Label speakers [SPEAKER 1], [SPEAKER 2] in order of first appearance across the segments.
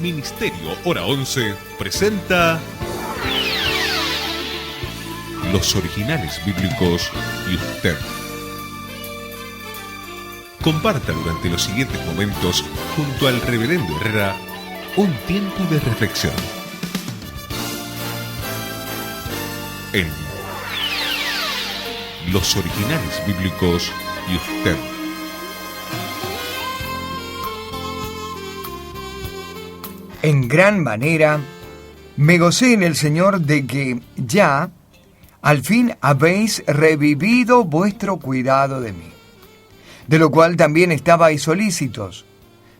[SPEAKER 1] Ministerio Hora 11 presenta Los Originales Bíblicos y usted. Comparta durante los siguientes momentos junto al Reverendo Herrera un tiempo de reflexión en Los Originales Bíblicos y usted.
[SPEAKER 2] En gran manera me gocé en el Señor de que ya al fin habéis revivido vuestro cuidado de mí, de lo cual también estabais solícitos,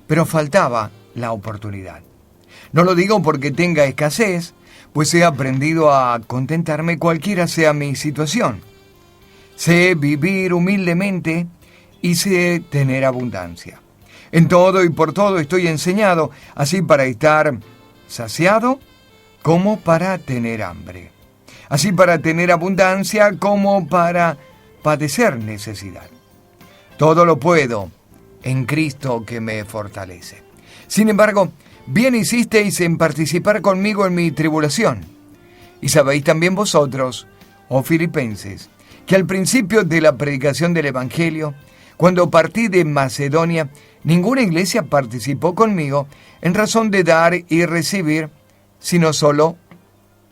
[SPEAKER 2] pero faltaba la oportunidad. No lo digo porque tenga escasez, pues he aprendido a contentarme cualquiera sea mi situación. Sé vivir humildemente y sé tener abundancia. En todo y por todo estoy enseñado, así para estar saciado como para tener hambre, así para tener abundancia como para padecer necesidad. Todo lo puedo en Cristo que me fortalece. Sin embargo, bien hicisteis en participar conmigo en mi tribulación. Y sabéis también vosotros, oh filipenses, que al principio de la predicación del Evangelio, cuando partí de Macedonia, ninguna iglesia participó conmigo en razón de dar y recibir, sino solo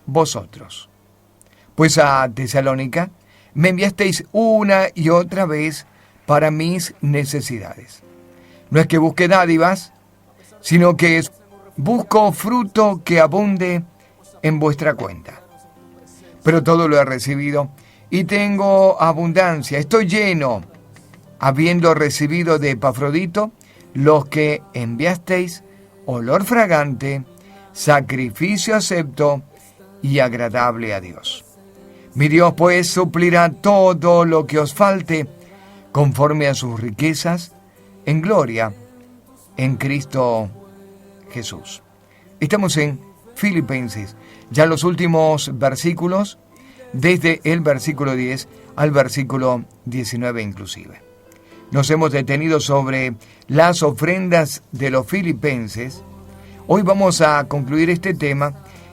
[SPEAKER 2] vosotros. Pues a Tesalónica me enviasteis una y otra vez para mis necesidades. No es que busque dádivas, sino que busco fruto que abunde en vuestra cuenta. Pero todo lo he recibido y tengo abundancia, estoy lleno, habiendo recibido de Epafrodito los que enviasteis, olor fragante, sacrificio acepto y agradable a Dios. Mi Dios pues suplirá todo lo que os falte conforme a sus riquezas en gloria en Cristo Jesús. Estamos en Filipenses, ya los últimos versículos, desde el versículo 10 al versículo 19 inclusive. Nos hemos detenido sobre las ofrendas de los filipenses. Hoy vamos a concluir este tema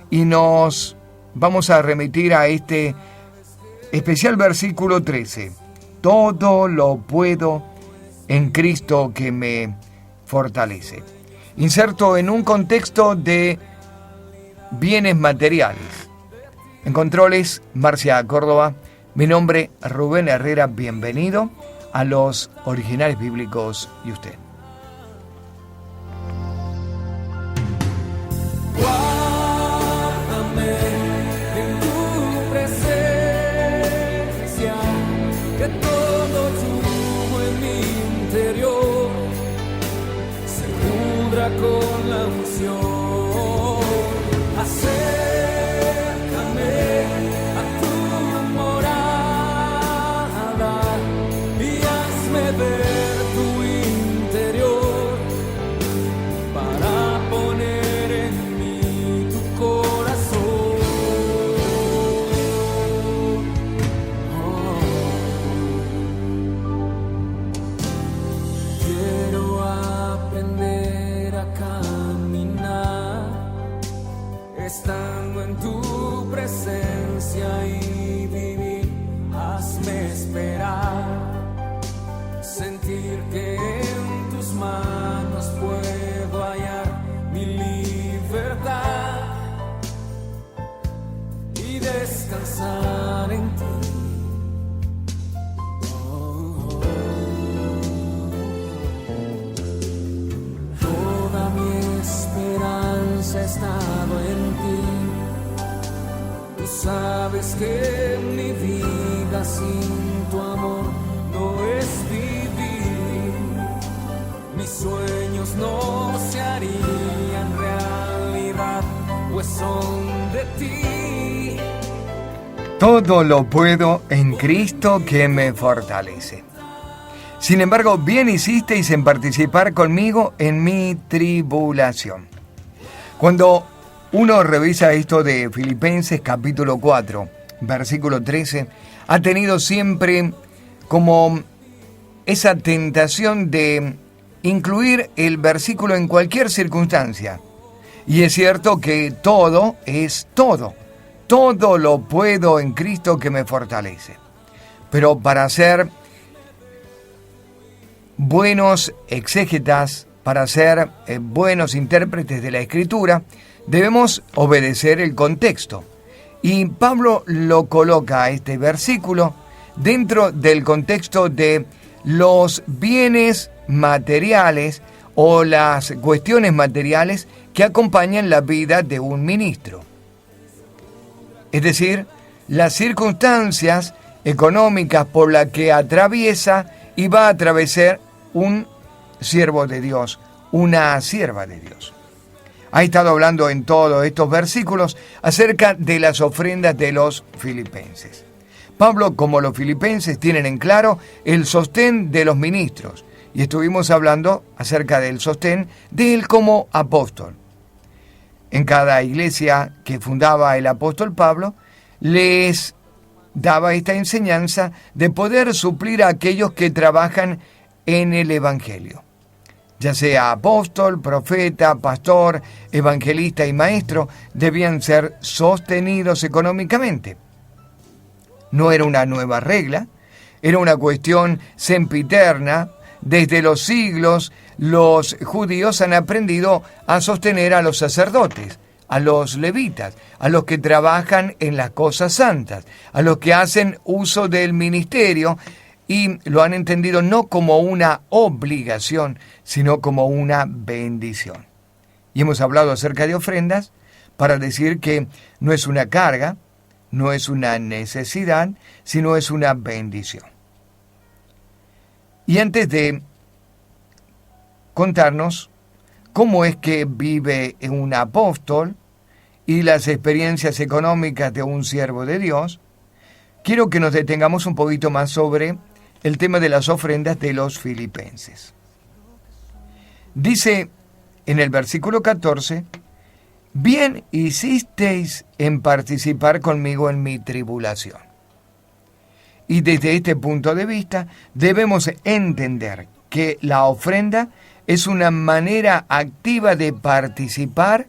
[SPEAKER 2] y nos vamos a remitir a este especial versículo 13. Todo lo puedo en Cristo que me fortalece. Inserto en un contexto de bienes materiales. En controles, Marcia Córdoba. Mi nombre, Rubén Herrera. Bienvenido a Los Originales Bíblicos y usted.
[SPEAKER 3] Guárdame en tu presencia, que todo yugo en mi interior se pudra con la unción. Acércame a tu morada y hazme ver tu interior para poner en mí tu corazón. Quiero aprender a caminar estando en tu presencia y vivir. Hazme esperar, sentir que en tus manos puedo hallar mi libertad y descansar en ti. Toda mi esperanza ha estado en ti. Tú sabes que mi vida sin tu amor no es vivir. Mis sueños no se harían realidad, pues son de ti.
[SPEAKER 2] Todo lo puedo en Cristo que me fortalece. Sin embargo, bien hicisteis en participar conmigo en mi tribulación. Cuando uno revisa esto de Filipenses capítulo 4, versículo 13, ha tenido siempre como esa tentación de incluir el versículo en cualquier circunstancia. Y es cierto que todo es todo. Todo lo puedo en Cristo que me fortalece. Pero para ser buenos exégetas, para ser buenos intérpretes de la Escritura, debemos obedecer el contexto. Y Pablo lo coloca a este versículo dentro del contexto de los bienes materiales o las cuestiones materiales que acompañan la vida de un ministro. Es decir, las circunstancias económicas por las que atraviesa y va a atravesar un siervo de Dios, una sierva de Dios. Ha estado hablando en todos estos versículos acerca de las ofrendas de los filipenses. Pablo, como los filipenses, tienen en claro el sostén de los ministros, y estuvimos hablando acerca del sostén de él como apóstol. En cada iglesia que fundaba el apóstol Pablo, les daba esta enseñanza de poder suplir a aquellos que trabajan en el Evangelio. Ya sea apóstol, profeta, pastor, evangelista y maestro, debían ser sostenidos económicamente. No era una nueva regla, era una cuestión sempiterna. Desde los siglos, los judíos han aprendido a sostener a los sacerdotes, a los levitas, a los que trabajan en las cosas santas, a los que hacen uso del ministerio, y lo han entendido no como una obligación, sino como una bendición. Y hemos hablado acerca de ofrendas para decir que no es una carga, no es una necesidad, sino es una bendición. Y antes de contarnos cómo es que vive un apóstol y las experiencias económicas de un siervo de Dios, quiero que nos detengamos un poquito más sobre el tema de las ofrendas de los filipenses. Dice en el versículo 14, bien hicisteis en participar conmigo en mi tribulación. Y desde este punto de vista debemos entender que la ofrenda es una manera activa de participar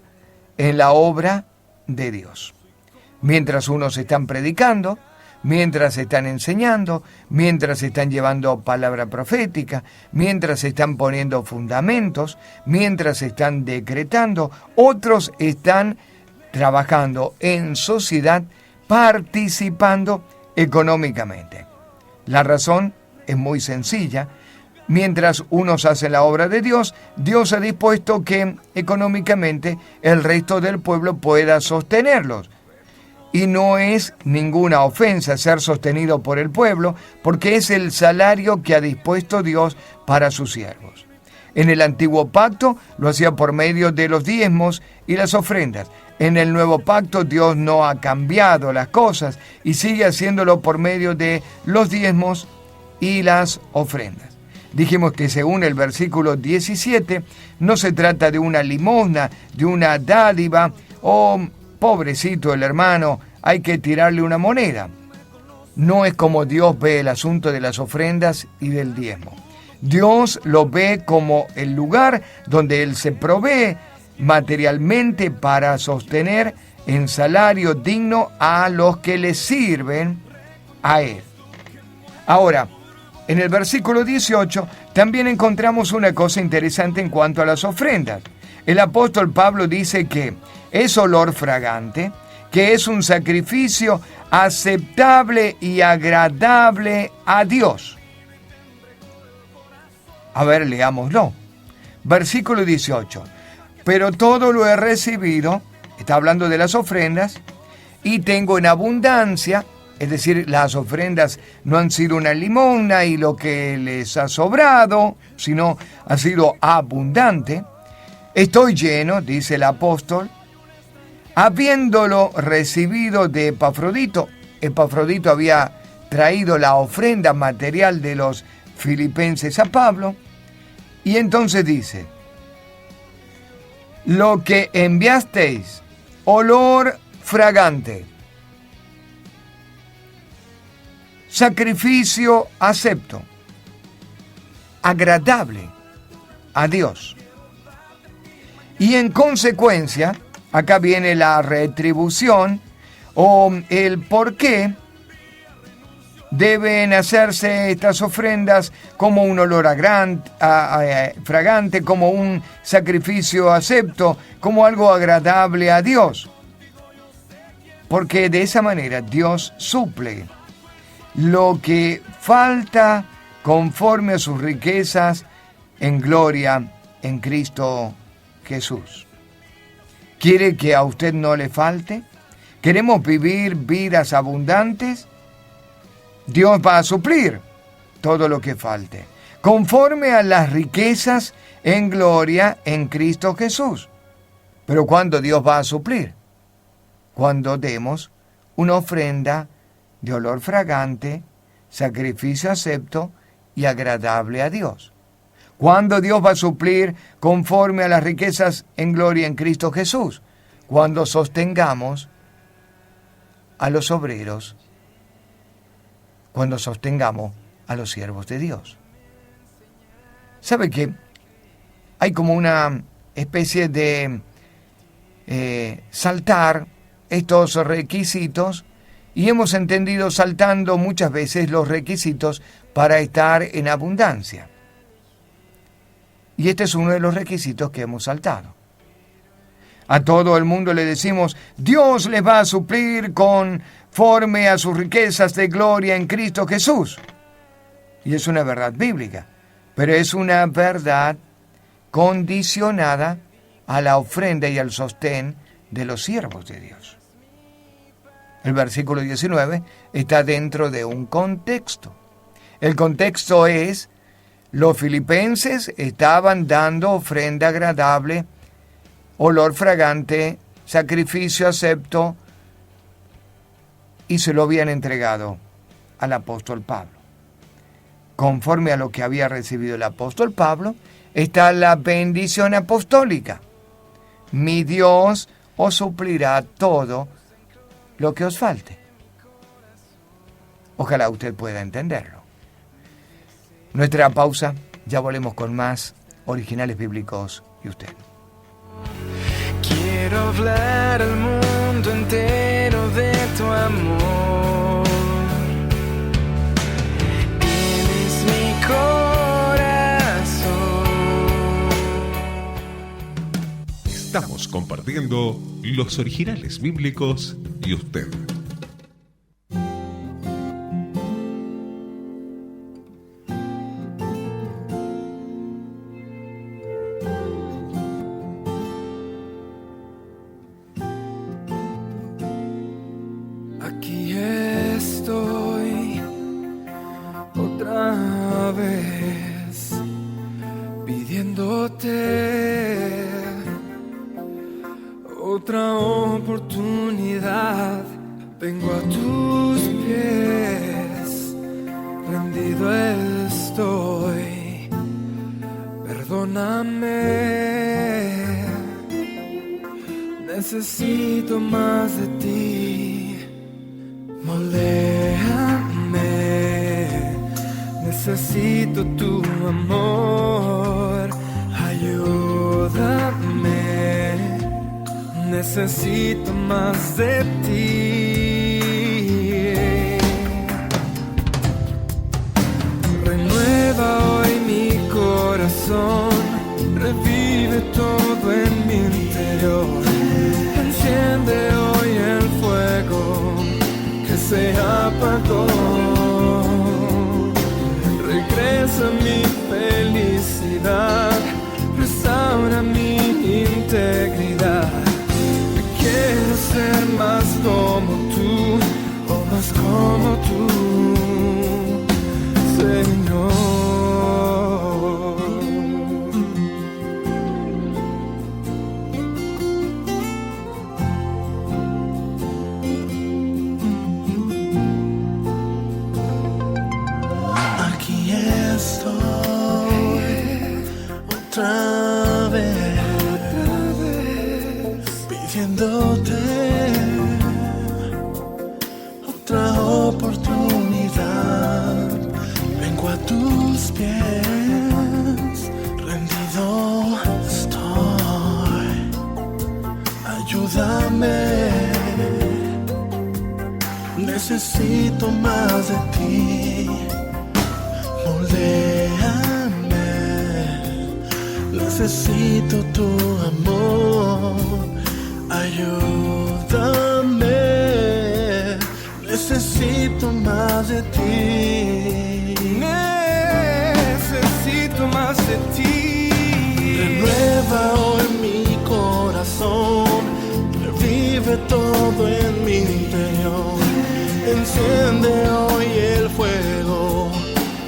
[SPEAKER 2] en la obra de Dios. Mientras unos están predicando, mientras están enseñando, mientras están llevando palabra profética, mientras están poniendo fundamentos, mientras están decretando, otros están trabajando en sociedad, participando económicamente. La razón es muy sencilla. Mientras unos hacen la obra de Dios, Dios ha dispuesto que económicamente el resto del pueblo pueda sostenerlos. Y no es ninguna ofensa ser sostenido por el pueblo, porque es el salario que ha dispuesto Dios para sus siervos. En el antiguo pacto lo hacía por medio de los diezmos y las ofrendas. En el nuevo pacto Dios no ha cambiado las cosas y sigue haciéndolo por medio de los diezmos y las ofrendas. Dijimos que según el versículo 17, no se trata de una limosna, de una dádiva, pobrecito el hermano, hay que tirarle una moneda. No es como Dios ve el asunto de las ofrendas y del diezmo. Dios lo ve como el lugar donde Él se provee materialmente para sostener en salario digno a los que le sirven a Él. Ahora, en el versículo 18 también encontramos una cosa interesante en cuanto a las ofrendas. El apóstol Pablo dice que es olor fragante, que es un sacrificio aceptable y agradable a Dios. A ver, leámoslo. Versículo 18. Pero todo lo he recibido, está hablando de las ofrendas, y tengo en abundancia. Es decir, las ofrendas no han sido una limosna y lo que les ha sobrado, sino ha sido abundante. Estoy lleno, dice el apóstol, habiéndolo recibido de Epafrodito. Epafrodito había traído la ofrenda material de los filipenses a Pablo. Y entonces dice, lo que enviasteis, olor fragante, sacrificio acepto, agradable a Dios. Y en consecuencia, acá viene la retribución o el por qué deben hacerse estas ofrendas como un olor fragante, como un sacrificio acepto, como algo agradable a Dios. Porque de esa manera Dios suple lo que falta conforme a sus riquezas en gloria en Cristo Jesús. ¿Quiere que a usted no le falte? ¿Queremos vivir vidas abundantes? Dios va a suplir todo lo que falte, conforme a las riquezas en gloria en Cristo Jesús. Pero ¿cuándo Dios va a suplir? Cuando demos una ofrenda de olor fragante, sacrificio acepto y agradable a Dios. ¿Cuándo Dios va a suplir conforme a las riquezas en gloria en Cristo Jesús? Cuando sostengamos a los obreros, cuando sostengamos a los siervos de Dios. ¿Sabe que hay como una especie de saltar estos requisitos? Y hemos entendido saltando muchas veces los requisitos para estar en abundancia. Y este es uno de los requisitos que hemos saltado. A todo el mundo le decimos, Dios les va a suplir conforme a sus riquezas de gloria en Cristo Jesús. Y es una verdad bíblica, pero es una verdad condicionada a la ofrenda y al sostén de los siervos de Dios. El versículo 19 está dentro de un contexto. El contexto es, los filipenses estaban dando ofrenda agradable, olor fragante, sacrificio acepto, y se lo habían entregado al apóstol Pablo. Conforme a lo que había recibido el apóstol Pablo, está la bendición apostólica. Mi Dios os suplirá todo lo que os falte. Ojalá usted pueda entenderlo. Nuestra pausa, ya volvemos con más originales bíblicos y usted.
[SPEAKER 3] Quiero hablar al mundo entero de tu amor. Eres mi corazón.
[SPEAKER 1] Estamos compartiendo los originales bíblicos y usted.
[SPEAKER 3] Aquí estoy otra vez pidiéndote otra oportunidad. Vengo a tus pies, rendido estoy. Perdóname, necesito más de ti. Moléame, necesito tu amor. Ayúdame, necesito más de ti. Renueva hoy mi corazón, revive todo en mi interior. Enciende hoy el fuego que se apagó. Regresa mi felicidad, restaura mi integridad. Quiero ser más como tú, o más como tú, Señor.
[SPEAKER 4] Aquí estoy otra vez pidiéndote otra oportunidad. Vengo a tus pies, rendido estoy. necesito más de ti. Moldéame, necesito tu amor. Ayúdame, necesito más de ti.
[SPEAKER 3] Necesito más de ti.
[SPEAKER 4] Renueva hoy mi corazón, revive todo en mi interior. Enciende hoy el fuego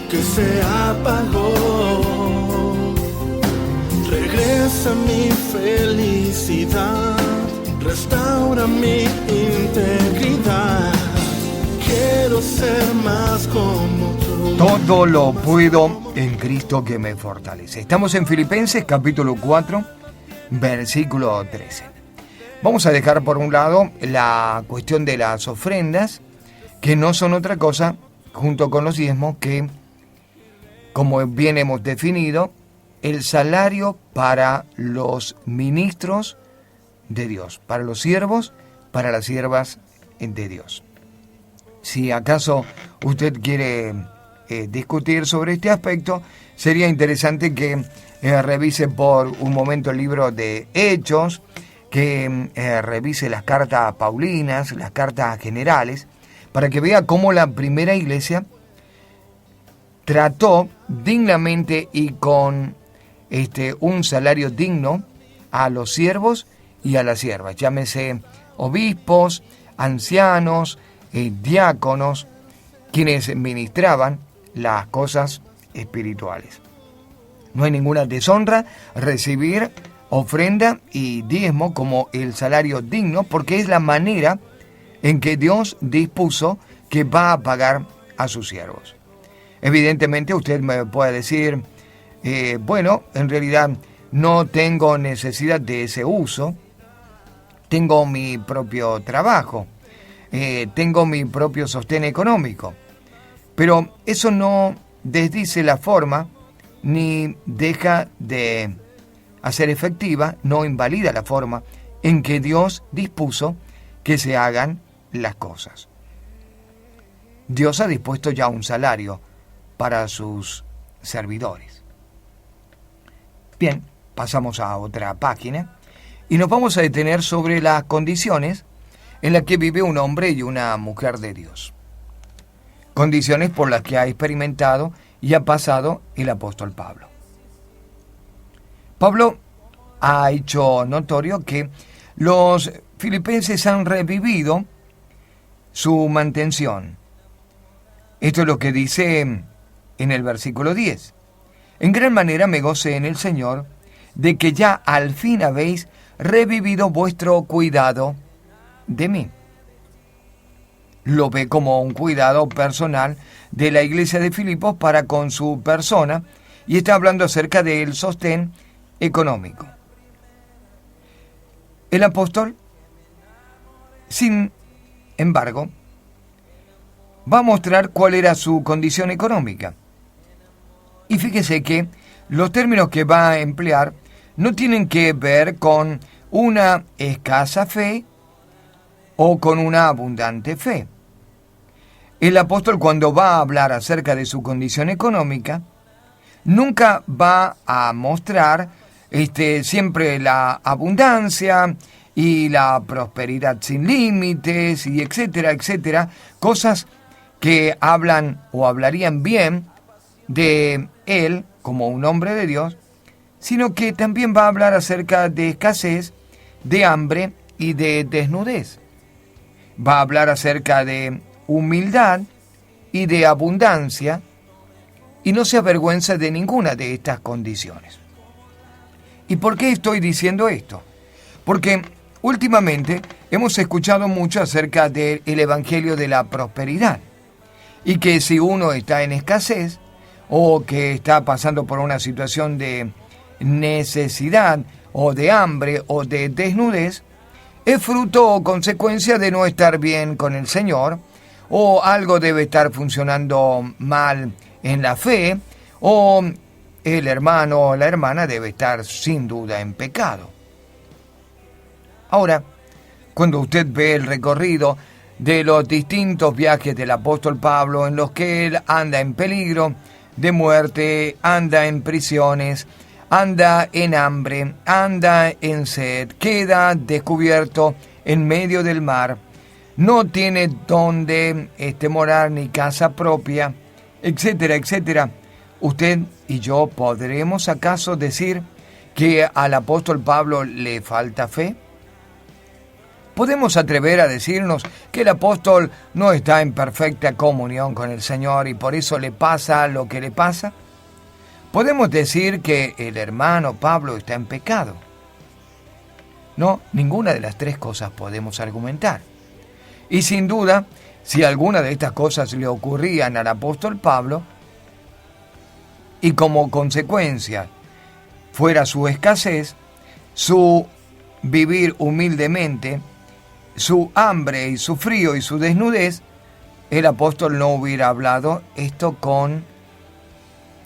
[SPEAKER 4] que se apagó. Regresa mi felicidad, restaura mi integridad. Quiero ser más como tú.
[SPEAKER 2] Todo lo puedo en Cristo que me fortalece. Estamos en Filipenses capítulo 4, versículo 13. Vamos a dejar por un lado la cuestión de las ofrendas, que no son otra cosa, junto con los diezmos, que, como bien hemos definido, el salario para los ministros de Dios, para los siervos, para las siervas de Dios. Si acaso usted quiere discutir sobre este aspecto, sería interesante que revise por un momento el libro de Hechos, que revise las cartas paulinas, las cartas generales, para que vea cómo la primera iglesia trató dignamente y con un salario digno a los siervos y a las siervas, llámese obispos, ancianos, diáconos, quienes ministraban las cosas espirituales. No hay ninguna deshonra recibir ofrenda y diezmo como el salario digno, porque es la manera en que Dios dispuso que va a pagar a sus siervos. Evidentemente usted me puede decir, bueno, en realidad no tengo necesidad de ese uso, tengo mi propio trabajo, tengo mi propio sostén económico, pero eso no desdice la forma ni deja de hacer efectiva, no invalida la forma en que Dios dispuso que se hagan las cosas. Dios ha dispuesto ya un salario para sus servidores. Bien, pasamos a otra página y nos vamos a detener sobre las condiciones en las que vive un hombre y una mujer de Dios. Condiciones por las que ha experimentado y ha pasado el apóstol Pablo. Pablo ha hecho notorio que los filipenses han revivido su mantención. Esto es lo que dice en el versículo 10. En gran manera me gocé en el Señor de que ya al fin habéis revivido vuestro cuidado de mí. Lo ve como un cuidado personal de la iglesia de Filipos para con su persona y está hablando acerca del sostén económico. El apóstol, sin embargo, va a mostrar cuál era su condición económica. Y fíjese que los términos que va a emplear no tienen que ver con una escasa fe o con una abundante fe. El apóstol, cuando va a hablar acerca de su condición económica, nunca va a mostrar siempre la abundancia y la prosperidad sin límites y etcétera, etcétera, cosas que hablan o hablarían bien de él como un hombre de Dios, sino que también va a hablar acerca de escasez, de hambre y de desnudez. Va a hablar acerca de humildad y de abundancia, y no se avergüenza de ninguna de estas condiciones. ¿Y por qué estoy diciendo esto? Porque últimamente hemos escuchado mucho acerca del evangelio de la prosperidad, y que si uno está en escasez o que está pasando por una situación de necesidad o de hambre o de desnudez, es fruto o consecuencia de no estar bien con el Señor, o algo debe estar funcionando mal en la fe, o el hermano o la hermana debe estar sin duda en pecado. Ahora, cuando usted ve el recorrido de los distintos viajes del apóstol Pablo en los que él anda en peligro de muerte, anda en prisiones, anda en hambre, anda en sed, queda descubierto en medio del mar, no tiene donde morar ni casa propia, etcétera, etcétera. ¿Usted y yo podremos acaso decir que al apóstol Pablo le falta fe? ¿Podemos atrever a decirnos que el apóstol no está en perfecta comunión con el Señor y por eso le pasa lo que le pasa? ¿Podemos decir que el hermano Pablo está en pecado? No, ninguna de las tres cosas podemos argumentar. Y sin duda, si alguna de estas cosas le ocurrían al apóstol Pablo, y como consecuencia fuera su escasez, su vivir humildemente, su hambre y su frío y su desnudez, el apóstol no hubiera hablado esto con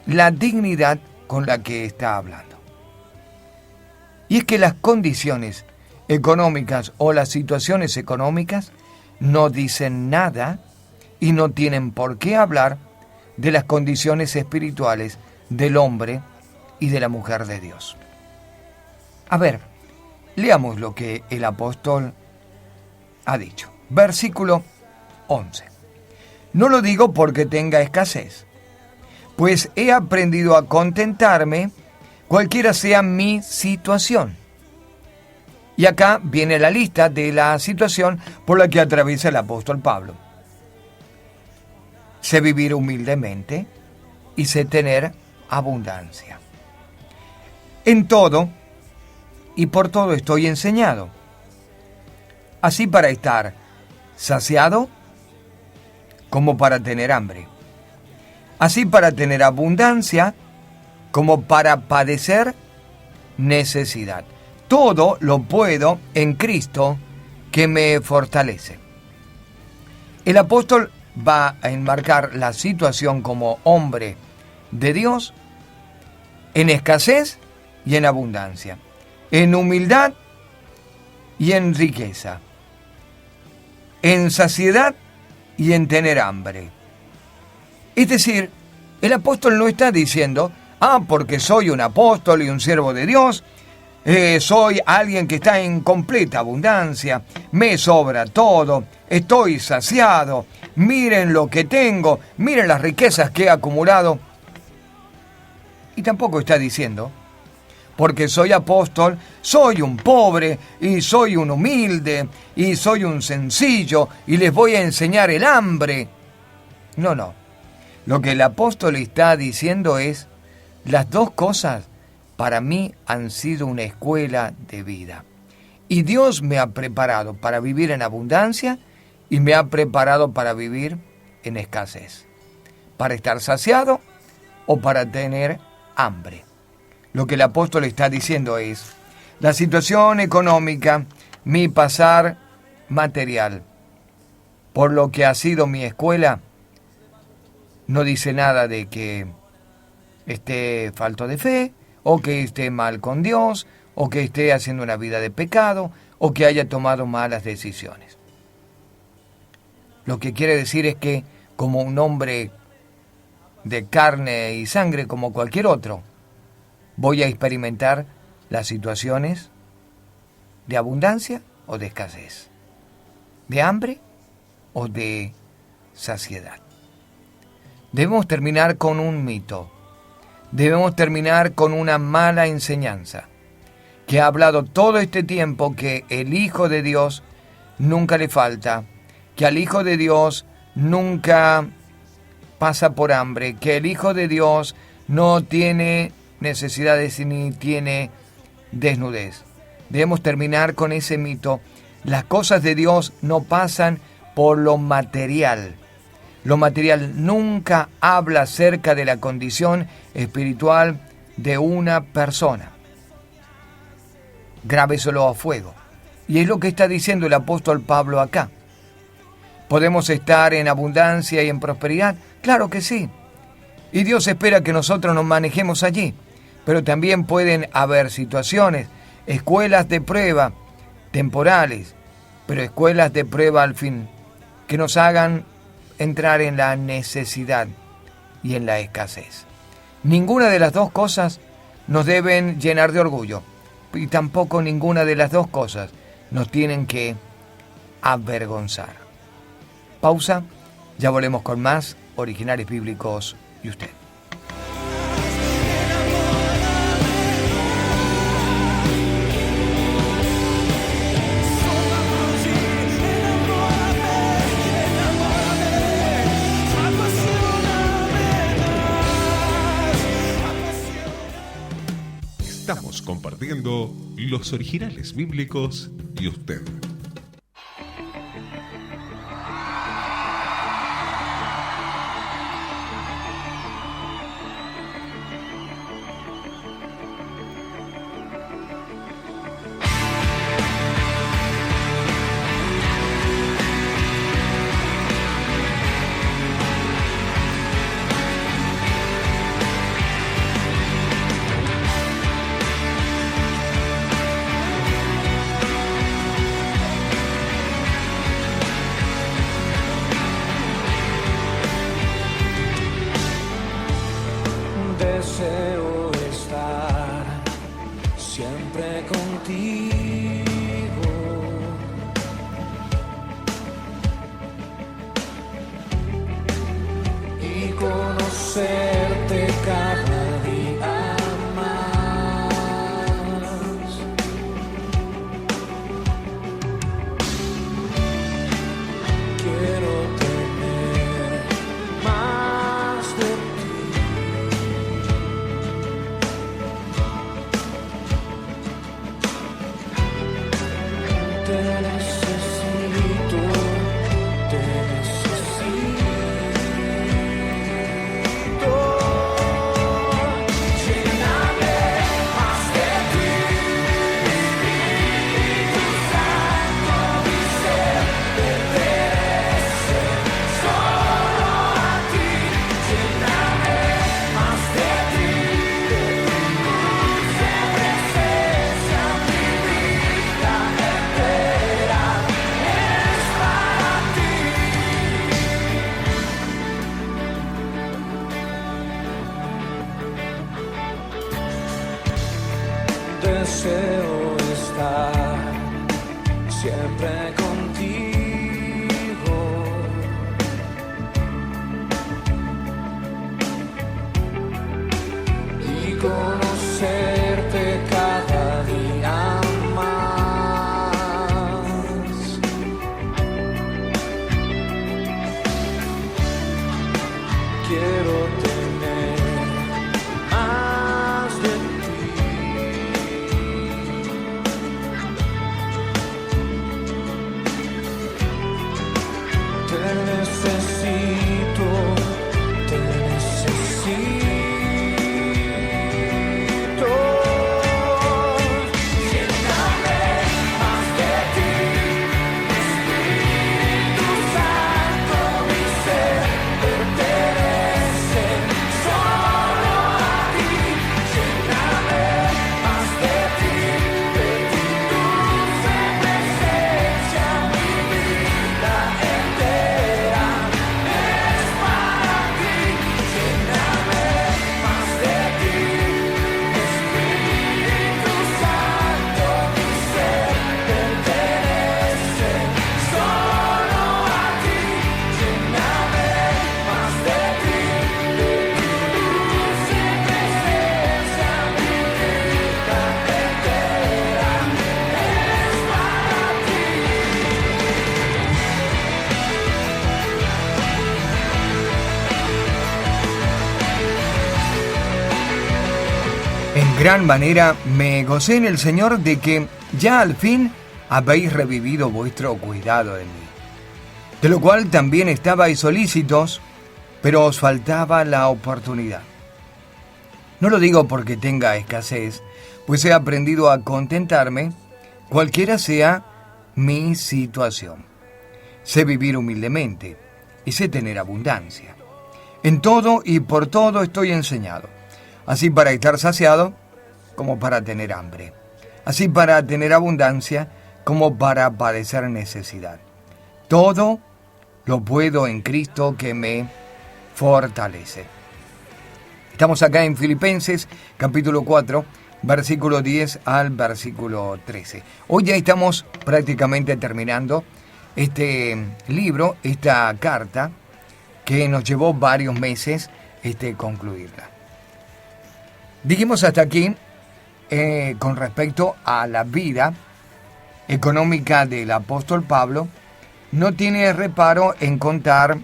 [SPEAKER 2] la dignidad con la que está hablando. Y es que las condiciones económicas o las situaciones económicas no dicen nada y no tienen por qué hablar de las condiciones espirituales del hombre y de la mujer de Dios. A ver, leamos lo que el apóstol ha dicho. Versículo 11. No lo digo porque tenga escasez, pues he aprendido a contentarme cualquiera sea mi situación. Y acá viene la lista de la situación por la que atraviesa el apóstol Pablo. Sé vivir humildemente y sé tener abundancia. En todo y por todo estoy enseñado, así para estar saciado como para tener hambre, así para tener abundancia como para padecer necesidad. Todo lo puedo en Cristo que me fortalece. El apóstol va a enmarcar la situación como hombre de Dios en escasez y en abundancia, en humildad y en riqueza, en saciedad y en tener hambre. Es decir, el apóstol no está diciendo, porque soy un apóstol y un siervo de Dios, soy alguien que está en completa abundancia, me sobra todo, estoy saciado, miren lo que tengo, miren las riquezas que he acumulado. Y tampoco está diciendo, porque soy apóstol, soy un pobre y soy un humilde y soy un sencillo y les voy a enseñar el hambre. No. Lo que el apóstol está diciendo es, las dos cosas para mí han sido una escuela de vida. Y Dios me ha preparado para vivir en abundancia y me ha preparado para vivir en escasez. Para estar saciado o para tener hambre. Lo que el apóstol está diciendo es, la situación económica, mi pasar material, por lo que ha sido mi escuela, no dice nada de que esté falto de fe, o que esté mal con Dios, o que esté haciendo una vida de pecado, o que haya tomado malas decisiones. Lo que quiere decir es que, como un hombre de carne y sangre, como cualquier otro, voy a experimentar las situaciones de abundancia o de escasez, de hambre o de saciedad. Debemos terminar con un mito. Debemos terminar con una mala enseñanza que ha hablado todo este tiempo que el Hijo de Dios nunca le falta, que al Hijo de Dios nunca pasa por hambre, que el Hijo de Dios no tiene necesidades ni tiene desnudez. Debemos terminar con ese mito. Las cosas de Dios no pasan por lo material. Lo material nunca habla acerca de la condición espiritual de una persona. Grábeselo a fuego. Y es lo que está diciendo el apóstol Pablo acá. ¿Podemos estar en abundancia y en prosperidad? Claro que sí. Y Dios espera que nosotros nos manejemos allí. Pero también pueden haber situaciones, escuelas de prueba temporales, pero escuelas de prueba al fin que nos hagan entrar en la necesidad y en la escasez. Ninguna de las dos cosas nos deben llenar de orgullo y tampoco ninguna de las dos cosas nos tienen que avergonzar. Pausa, ya volvemos con más Originales Bíblicos y usted.
[SPEAKER 1] Estamos compartiendo los Originales Bíblicos y usted.
[SPEAKER 3] Deseo estar siempre contigo y conocerte cada día más. Quiero tener más de te necesito, te necesito. Lléname más de ti, Espíritu Santo, mi ser pertenece solo a ti. Lléname más de ti, de tu dulce presencia, mi vida entera es para ti. Deseo estar siempre contigo y conocerte cada día más. Quiero tener más de ti. Te necesito, te necesito. Lléname más de ti, Espíritu Santo, mi ser pertenece solo a ti. Lléname más de ti, de tu dulce presencia, mi vida entera es para ti. Lléname más de ti, Espíritu Santo, mi ser pertenece solo a ti. Lléname más de ti, de tu dulce presencia, mi vida entera es para ti.
[SPEAKER 2] En gran manera me gocé en el Señor de que ya al fin habéis revivido vuestro cuidado de mí, de lo cual también estabais solícitos, pero os faltaba la oportunidad. No lo digo porque tenga escasez, pues he aprendido a contentarme, cualquiera sea mi situación. Sé vivir humildemente y sé tener abundancia. En todo y por todo estoy enseñado, así para estar saciado como para tener hambre, así para tener abundancia como para padecer necesidad. Todo lo puedo en Cristo que me fortalece. Estamos acá en Filipenses, capítulo 4, versículo 10 al versículo 13. Hoy ya estamos prácticamente terminando este libro, esta carta, que nos llevó varios meses concluirla. Dijimos hasta aquí con respecto a la vida económica del apóstol Pablo. No tiene reparo en contar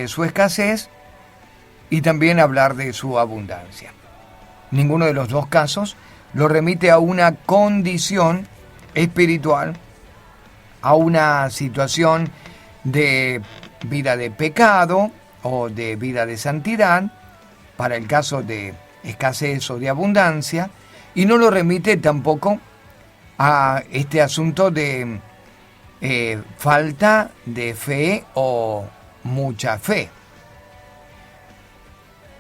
[SPEAKER 2] su escasez y también hablar de su abundancia. Ninguno de los dos casos lo remite a una condición espiritual, a una situación de vida de pecado o de vida de santidad, para el caso de escasez o de abundancia, y no lo remite tampoco a este asunto de falta de fe o mucha fe.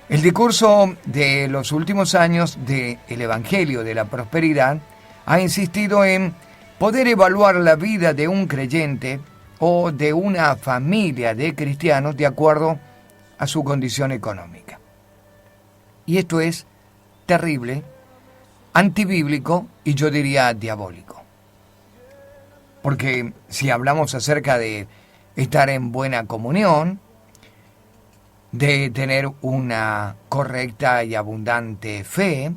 [SPEAKER 2] El discurso de los últimos años del Evangelio de la Prosperidad ha insistido en poder evaluar la vida de un creyente o de una familia de cristianos de acuerdo a su condición económica. Y esto es terrible, antibíblico y yo diría diabólico. Porque si hablamos acerca de estar en buena comunión, de tener una correcta y abundante fe,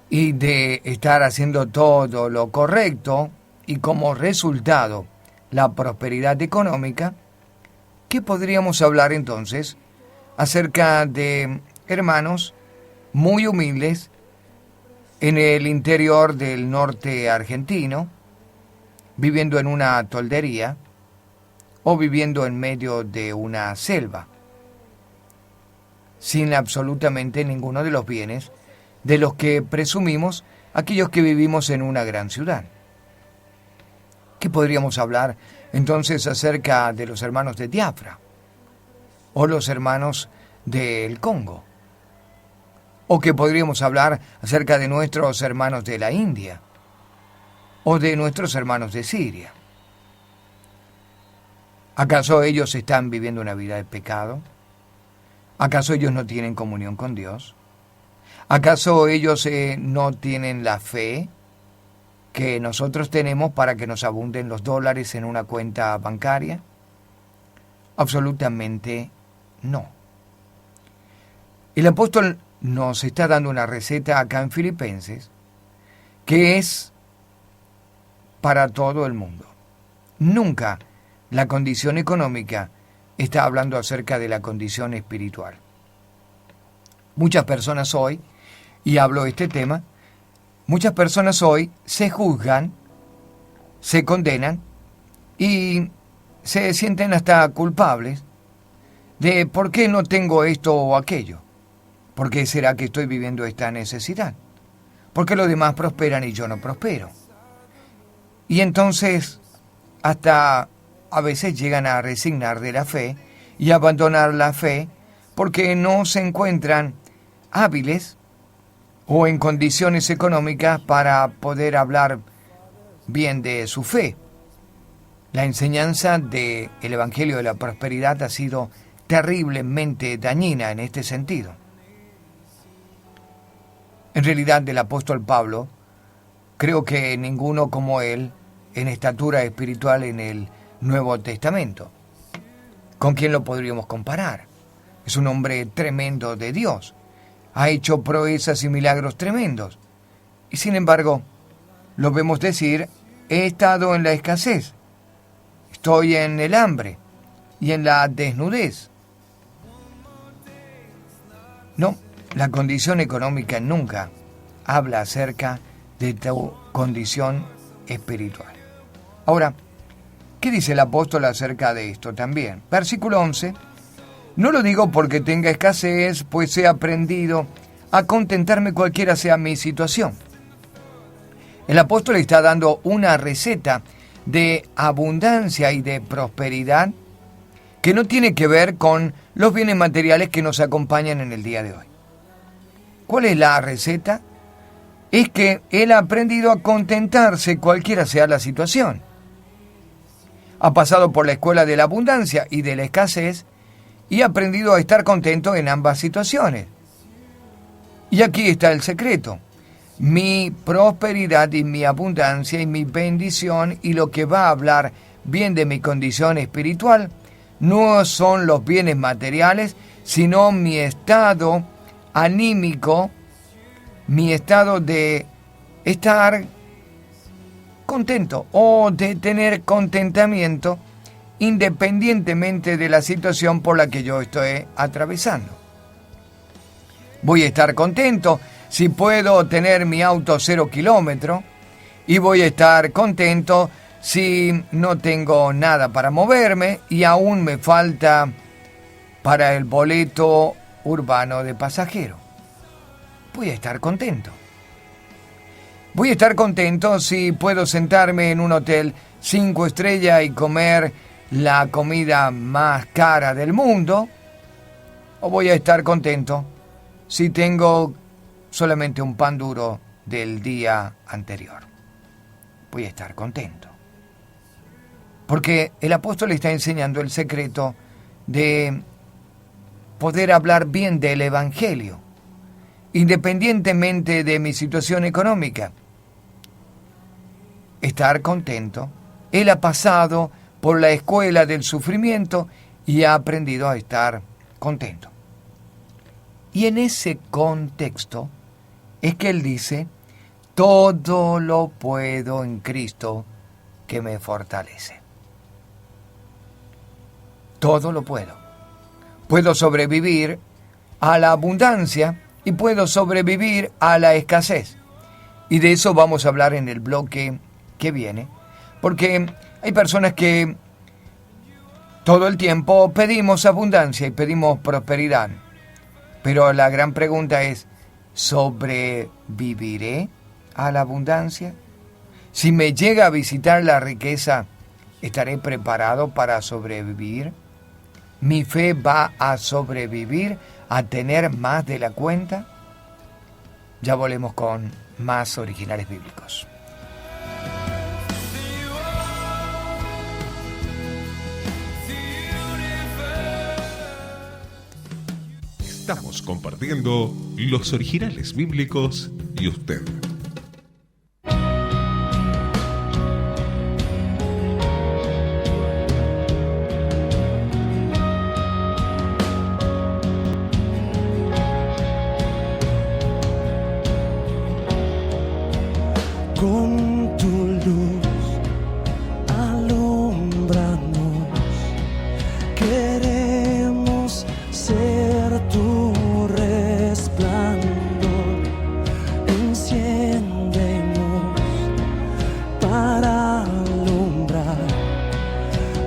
[SPEAKER 2] y de estar haciendo todo lo correcto, y como resultado la prosperidad económica, ¿qué podríamos hablar entonces acerca de hermanos muy humildes en el interior del norte argentino, viviendo en una toldería o viviendo en medio de una selva, sin absolutamente ninguno de los bienes de los que presumimos aquellos que vivimos en una gran ciudad? ¿Qué podríamos hablar entonces acerca de los hermanos de Biafra o los hermanos del Congo? ¿O qué podríamos hablar acerca de nuestros hermanos de la India o de nuestros hermanos de Siria? ¿Acaso ellos están viviendo una vida de pecado? ¿Acaso ellos no tienen comunión con Dios? ¿Acaso ellos no tienen la fe que nosotros tenemos para que nos abunden los dólares en una cuenta bancaria? Absolutamente no. El apóstol nos está dando una receta acá en Filipenses que es para todo el mundo. Nunca la condición económica está hablando acerca de la condición espiritual. Muchas personas hoy, y hablo de este tema, muchas personas hoy se juzgan, se condenan y se sienten hasta culpables de por qué no tengo esto o aquello. ¿Por qué será que estoy viviendo esta necesidad? ¿Por qué los demás prosperan y yo no prospero? Y entonces hasta a veces llegan a resignar de la fe y abandonar la fe porque no se encuentran hábiles o en condiciones económicas para poder hablar bien de su fe. La enseñanza del Evangelio de la Prosperidad ha sido terriblemente dañina en este sentido. En realidad, del apóstol Pablo, creo que ninguno como él en estatura espiritual en el Nuevo Testamento. ¿Con quién lo podríamos comparar? Es un hombre tremendo de Dios. Ha hecho proezas y milagros tremendos. Y sin embargo, lo vemos decir, he estado en la escasez, estoy en el hambre y en la desnudez. No, la condición económica nunca habla acerca de tu condición espiritual. Ahora, ¿qué dice el apóstol acerca de esto también? Versículo 11. No lo digo porque tenga escasez, pues he aprendido a contentarme cualquiera sea mi situación. El apóstol está dando una receta de abundancia y de prosperidad que no tiene que ver con los bienes materiales que nos acompañan en el día de hoy. ¿Cuál es la receta? Es que él ha aprendido a contentarse cualquiera sea la situación. ha pasado por la escuela de la abundancia y de la escasez y ha aprendido a estar contento en ambas situaciones. Y aquí está el secreto. Mi prosperidad y mi abundancia y mi bendición y lo que va a hablar bien de mi condición espiritual no son los bienes materiales, sino mi estado anímico, mi estado de estar contento o de tener contentamiento independientemente de la situación por la que yo estoy atravesando. Voy a estar contento si puedo tener mi auto 0 kilómetros y voy a estar contento si no tengo nada para moverme y aún me falta para el boleto urbano de pasajero. Voy a estar contento. Voy a estar contento si puedo sentarme en un hotel 5 estrellas y comer la comida más cara del mundo. O voy a estar contento si tengo solamente un pan duro del día anterior. Voy a estar contento. Porque el apóstol está enseñando el secreto de poder hablar bien del Evangelio, independientemente de mi situación económica. Estar contento. Él ha pasado por la escuela del sufrimiento y ha aprendido a estar contento. Y en ese contexto es que él dice, todo lo puedo en Cristo que me fortalece. Todo lo puedo. Puedo sobrevivir a la abundancia y puedo sobrevivir a la escasez. Y de eso vamos a hablar en el bloque que viene. Porque hay personas que todo el tiempo pedimos abundancia y pedimos prosperidad. Pero la gran pregunta es, ¿sobreviviré a la abundancia? Si me llega a visitar la riqueza, ¿estaré preparado para sobrevivir? ¿Mi fe va a sobrevivir a tener más de la cuenta? Ya volvemos con más originales bíblicos.
[SPEAKER 1] Estamos compartiendo los originales bíblicos y usted.
[SPEAKER 4] Con tu luz alúmbranos, queremos ser tu resplandor, enciéndenos para alumbrar.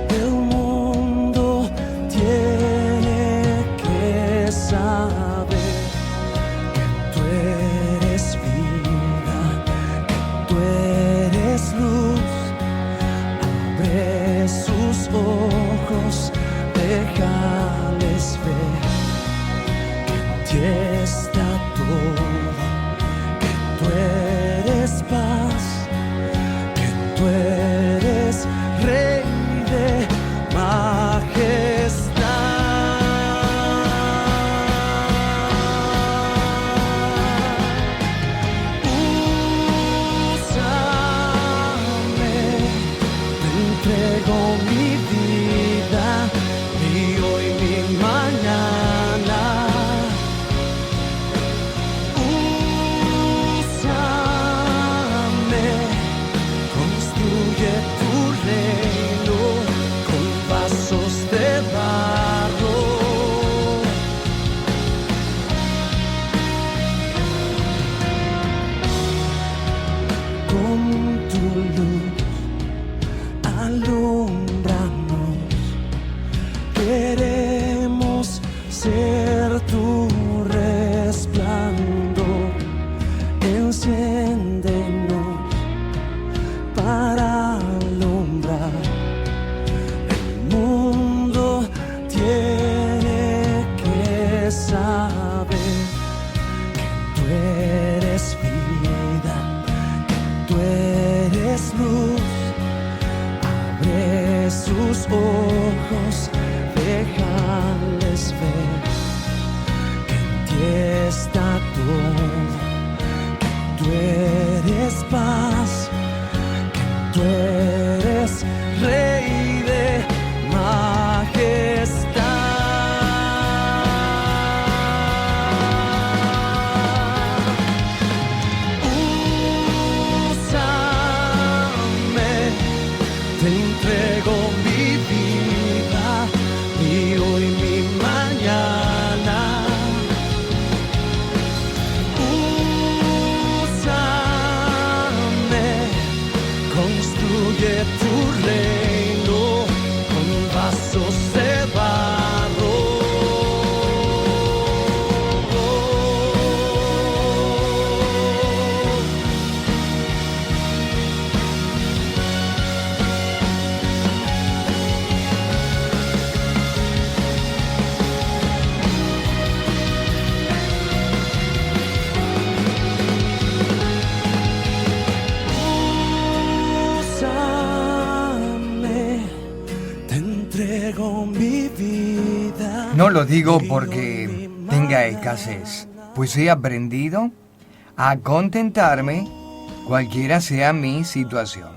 [SPEAKER 4] El mundo tiene que saber que tú eres vida, tú eres luz. Abre sus ojos, déjales ver que en ti está todo, que tú eres paz, que tú eres Rey de majestad. Úsame, te entrego mi vida, mi hoy, mi mañana. Úsame, construye tu reino con vasos de barro. Con tu luz alúmbranos, queremos ser tu resplandor, enciéndenos para alumbrar. El mundo tiene que saber que tú eres vida, que tú eres luz. Abre abre sus ojos, déjales ver que en ti está todo, que tú eres paz, que tú eres Rey de majestad. Te entrego mi vida, mi hoy, mi mañana. Úsame, construye tu reino con vasos de barro. Mi vida.
[SPEAKER 2] No lo digo porque tenga escasez, pues he aprendido a contentarme cualquiera sea mi situación.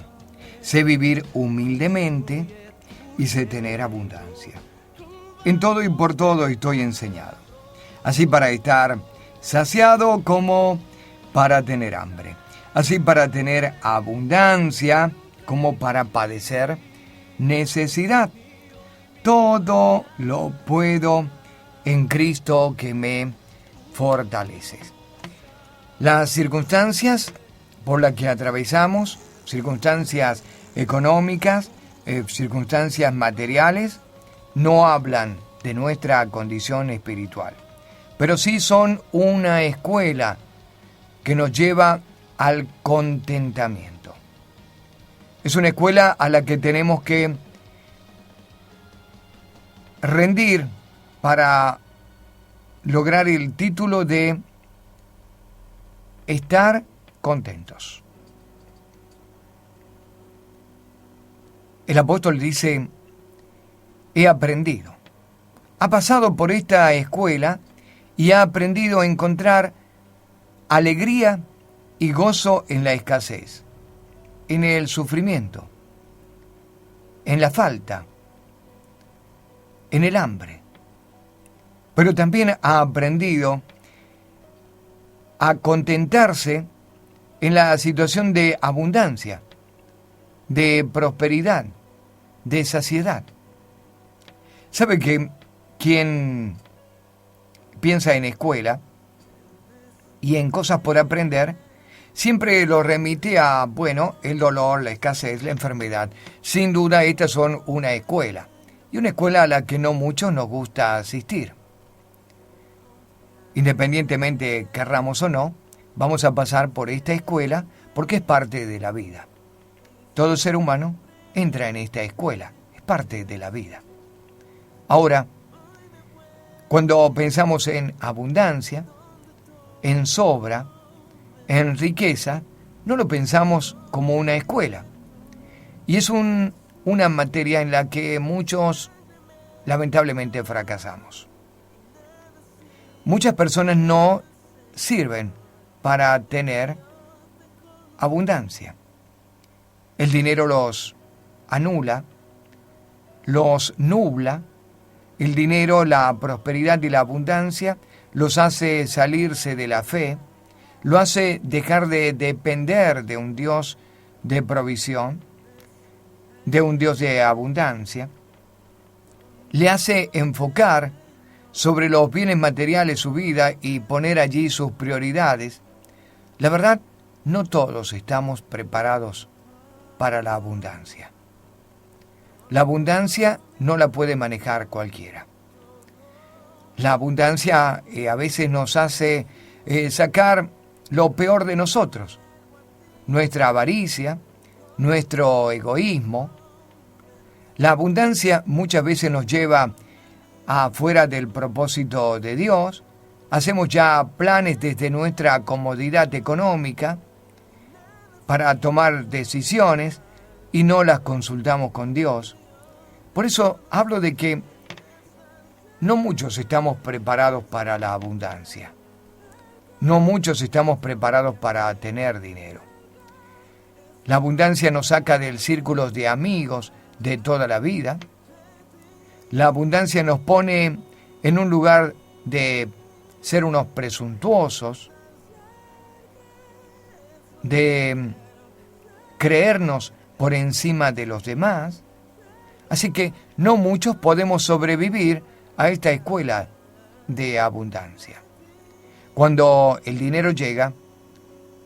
[SPEAKER 2] Sé vivir humildemente y sé tener abundancia. En todo y por todo estoy enseñado, así para estar saciado como para tener hambre, así para tener abundancia como para padecer necesidad. Todo lo puedo en Cristo que me fortalece. Las circunstancias por las que atravesamos, circunstancias económicas, circunstancias materiales, no hablan de nuestra condición espiritual, pero sí son una escuela que nos lleva al contentamiento. Es una escuela a la que tenemos que rendir para lograr el título de estar contentos. El apóstol dice, he aprendido. Ha pasado por esta escuela y ha aprendido a encontrar alegría y gozo en la escasez, en el sufrimiento, en la falta, en el hambre. Pero también ha aprendido a contentarse en la situación de abundancia, de prosperidad, de saciedad. ¿Sabe que quien piensa en escuela y en cosas por aprender, siempre lo remite a, bueno, el dolor, la escasez, la enfermedad? Sin duda, estas son una escuela. Y una escuela a la que no muchos nos gusta asistir. Independientemente querramos o no, vamos a pasar por esta escuela porque es parte de la vida. Todo ser humano entra en esta escuela, es parte de la vida. Ahora, cuando pensamos en abundancia, en sobra, en riqueza, no lo pensamos como una escuela. Y es una materia en la que muchos lamentablemente fracasamos. Muchas personas no sirven para tener abundancia. El dinero los anula, los nubla. El dinero, la prosperidad y la abundancia los hace salirse de la fe, lo hace dejar de depender de un Dios de provisión, de un Dios de abundancia, le hace enfocar sobre los bienes materiales su vida y poner allí sus prioridades. La verdad, no todos estamos preparados para la abundancia. La abundancia no la puede manejar cualquiera. La abundancia a veces nos hace sacar lo peor de nosotros, nuestra avaricia, nuestro egoísmo. La abundancia muchas veces nos lleva afuera del propósito de Dios. Hacemos ya planes desde nuestra comodidad económica para tomar decisiones y no las consultamos con Dios. Por eso hablo de que no muchos estamos preparados para la abundancia. No muchos estamos preparados para tener dinero. La abundancia nos saca del círculo de amigos de toda la vida. La abundancia nos pone en un lugar de ser unos presuntuosos, de creernos por encima de los demás. Así que no muchos podemos sobrevivir a esta escuela de abundancia. Cuando el dinero llega,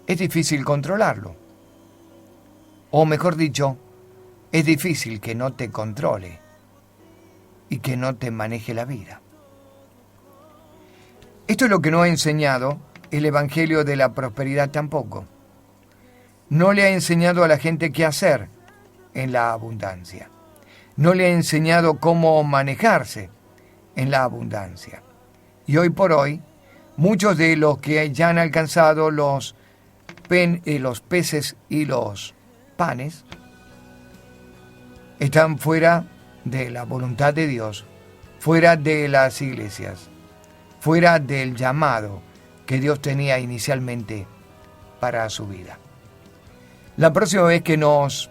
[SPEAKER 2] es difícil controlarlo. O mejor dicho, es difícil que no te controle y que no te maneje la vida. Esto es lo que no ha enseñado el Evangelio de la Prosperidad tampoco. No le ha enseñado a la gente qué hacer en la abundancia. No le ha enseñado cómo manejarse en la abundancia. Y hoy por hoy, muchos de los que ya han alcanzado los peces y los panes están fuera de la voluntad de Dios, fuera de las iglesias, fuera del llamado que Dios tenía inicialmente para su vida. La próxima vez que nos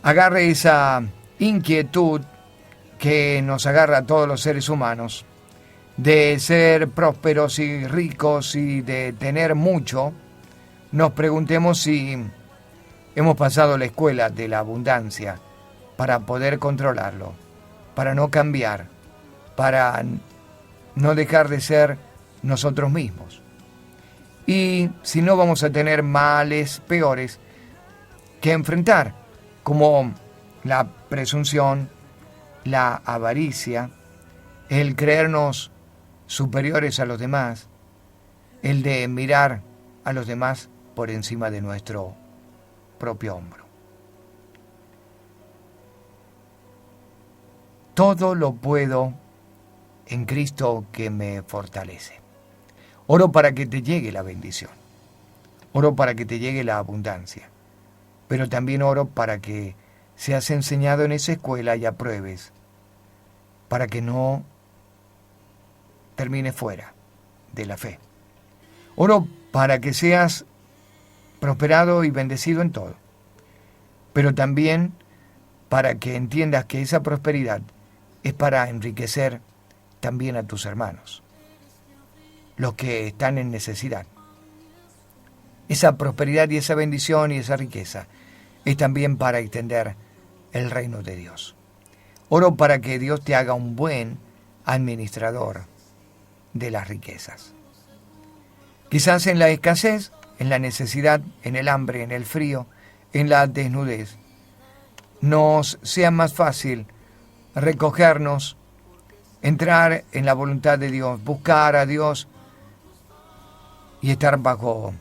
[SPEAKER 2] agarre esa inquietud que nos agarra a todos los seres humanos, de ser prósperos y ricos y de tener mucho, nos preguntemos si hemos pasado la escuela de la abundancia para poder controlarlo, para no cambiar, para no dejar de ser nosotros mismos. Y si no, vamos a tener males peores que enfrentar, como la presunción, la avaricia, el creernos superiores a los demás, el de mirar a los demás por encima de nuestro propio hombro. Todo lo puedo en Cristo que me fortalece. Oro para que te llegue la bendición. Oro para que te llegue la abundancia. Pero también oro para que seas enseñado en esa escuela y apruebes, para que no termine fuera de la fe. Oro para que seas prosperado y bendecido en todo, pero también para que entiendas que esa prosperidad es para enriquecer también a tus hermanos, los que están en necesidad. Esa prosperidad y esa bendición y esa riqueza es también para extender el reino de Dios. Oro para que Dios te haga un buen administrador de las riquezas. Quizás en la escasez, en la necesidad, en el hambre, en el frío, en la desnudez, nos sea más fácil recogernos, entrar en la voluntad de Dios, buscar a Dios y estar bajo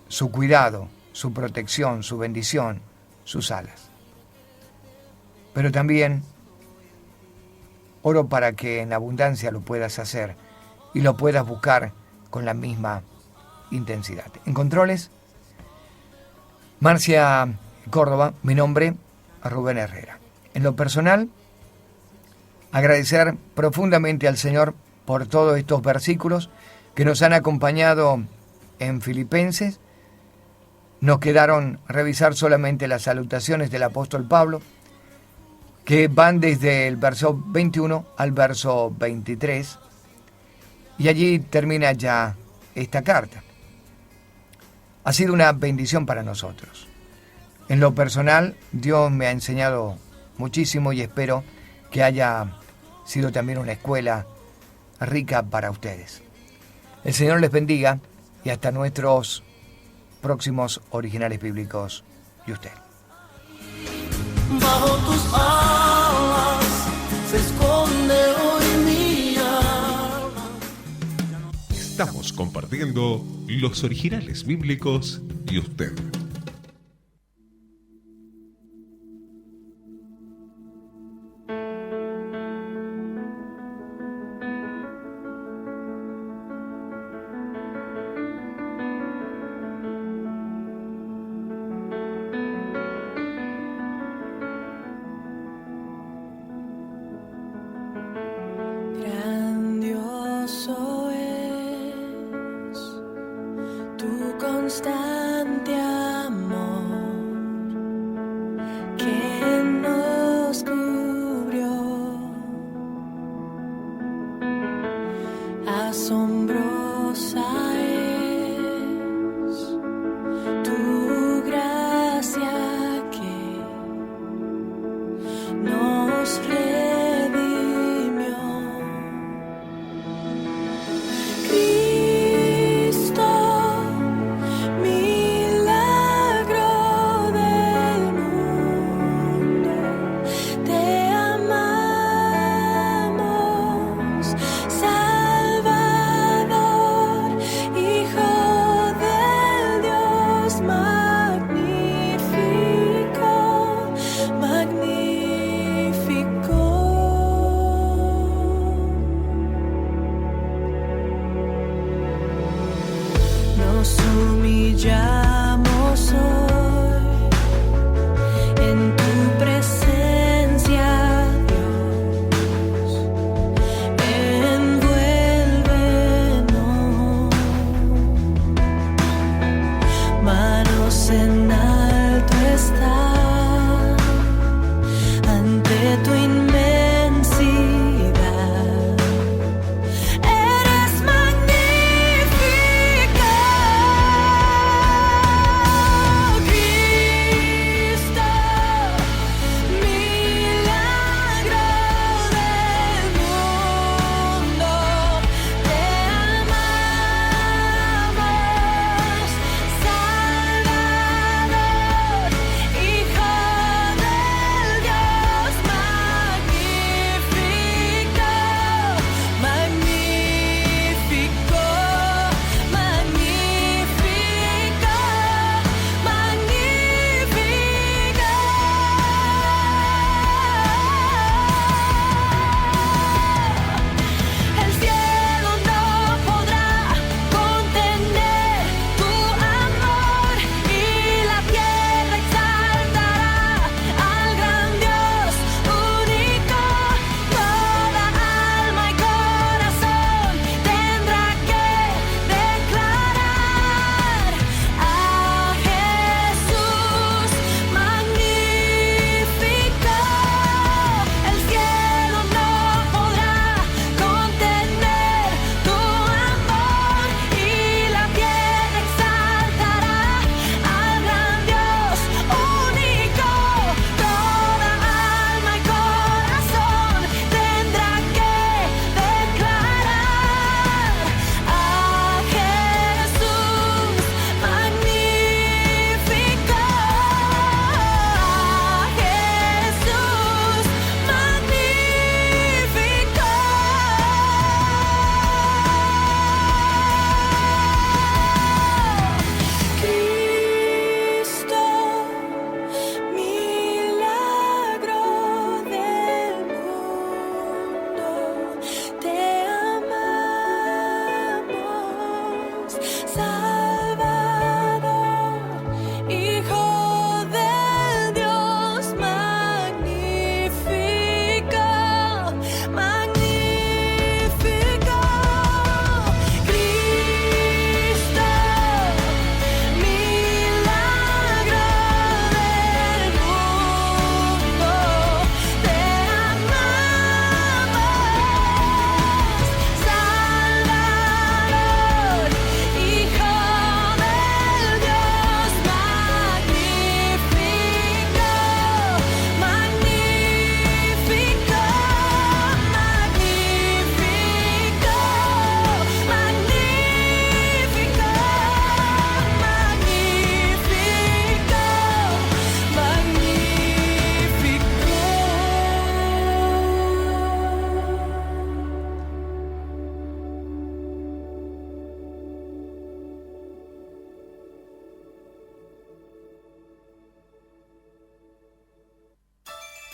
[SPEAKER 2] su cuidado, su protección, su bendición, sus alas. Pero también oro para que en abundancia lo puedas hacer y lo puedas buscar con la misma intensidad. En controles, Marcia Córdoba, mi nombre, Rubén Herrera. En lo personal, agradecer profundamente al Señor por todos estos versículos que nos han acompañado en Filipenses. Nos quedaron revisar solamente las salutaciones del apóstol Pablo, que van desde el verso 21 al verso 23, y allí termina ya esta carta. Ha sido una bendición para nosotros. En lo personal, Dios me ha enseñado muchísimo y espero que haya sido también una escuela rica para ustedes. El Señor les bendiga y hasta nuestros próximos originales bíblicos y usted.
[SPEAKER 4] Bajo tus alas se esconde hoy mi alma.
[SPEAKER 1] Estamos compartiendo los originales bíblicos y usted.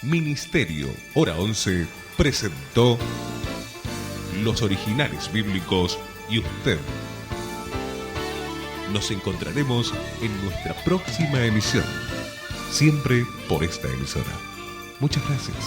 [SPEAKER 1] Ministerio Hora 11 presentó Los Originales Bíblicos y usted. Nos encontraremos en nuestra próxima emisión, siempre por esta emisora. Muchas gracias.